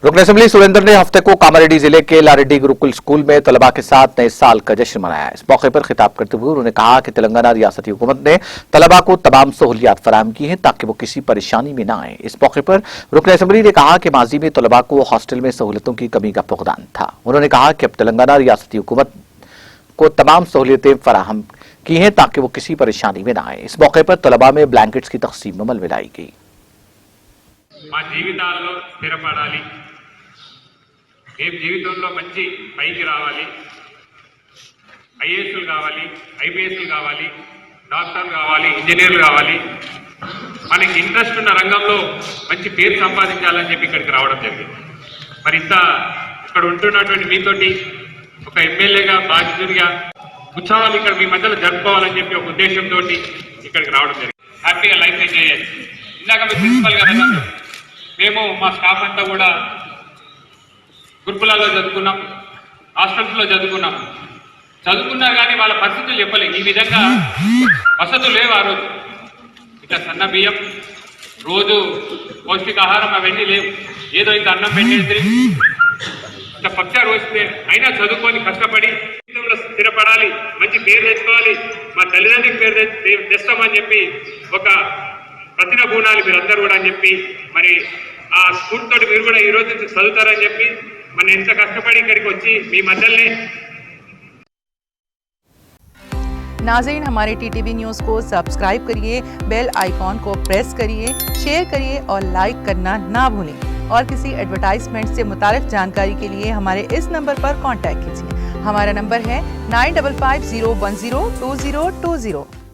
रुकन असेंबली सुरेंद्र ने हफ्ते को कामारेड्डी जिले के लारेड्डी गुरुकुल स्कूल में तलबा के साथ नए साल का जश्न मनाया। इस मौके पर खिताब करते हुए उन्होंने कहा कि तेलंगाना रियासती हुकूमत ने तलबा को तमाम सहूलियात फराहम की हैं ताकि वो किसी परेशानी में न आए। इस मौके पर रुकन असेंबली ने कहा कि माजी में तलबा को हॉस्टल में सहूलतों की कमी का फुकदान था। उन्होंने कहा कि अब तेलंगाना रियासती हुकूमत को तमाम सहूलियतें फराहम की हैं ताकि वो किसी परेशानी में न आए। इस मौके पर तलबा में ब्लैंकेट्स की तकसीम अमल में लाई गई। మా జీవితాల్లో స్థిరపడాలి, రేపు జీవితంలో మంచి పైకి రావాలి, ఐఏఎస్లు కావాలి, ఐపీఎస్లు కావాలి, డాక్టర్లు కావాలి, ఇంజనీర్లు కావాలి, మనకి ఇంట్రెస్ట్ ఉన్న రంగంలో మంచి పేరు సంపాదించాలని చెప్పి ఇక్కడికి రావడం జరిగింది. మరి ఇంత ఇక్కడ ఉంటున్నటువంటి మీతోటి ఒక ఎమ్మెల్యేగా బాధ్యతగా ఉత్సవాలు ఇక్కడ మీ మధ్యలో జరుపుకోవాలని చెప్పి ఒక ఉద్దేశంతో ఇక్కడికి రావడం జరిగింది. హ్యాపీగా లైఫ్ ఎంజాయ్ చేయాలి. ఇందాక మీ ప్రిన్సిపల్ గారు అన్నారు, మేము మా స్టాఫ్ అంతా కూడా గురుకులాల్లో చదువుకున్నాం, హాస్టల్స్లో చదువుకున్నాం. చదువుకున్నా కానీ వాళ్ళ పరిస్థితులు చెప్పలేదు. ఈ విధంగా వసతులు లేవు. ఆ రోజు ఇట్లా సన్న బియ్యం, రోజు పౌష్టికాహారం అవన్నీ లేవు. ఏదో ఇంత అన్నం పెట్టేది, ఇట్లా పక్షాలు వస్తే అయినా చదువుకొని కష్టపడి జీవితంలో స్థిరపడాలి, మంచి పేరు తెచ్చుకోవాలి, మా తల్లిదండ్రులకి పేరు తెస్తామని చెప్పి ఒక ప్రతిన గుణాలు మీరందరూ కూడా అని చెప్పి మరి ఆ స్ఫూర్తితో మీరు కూడా ఈ రోజు నుంచి చదువుతారని చెప్పి మన ఎంత కష్టపడి ఇక్కడికి వచ్చి మీ మధ్యలోనే। नाज़रीन, हमारे टीटीवी न्यूज़ को सब्सक्राइब करिए, बेल आइकॉन को प्रेस करिए, शेयर करिए और लाइक करना ना भूलें। और किसी एडवर्टाइजमेंट से मुताल्लिक जानकारी के लिए हमारे इस नंबर पर कांटेक्ट कीजिए। हमारा नंबर है 9550102020।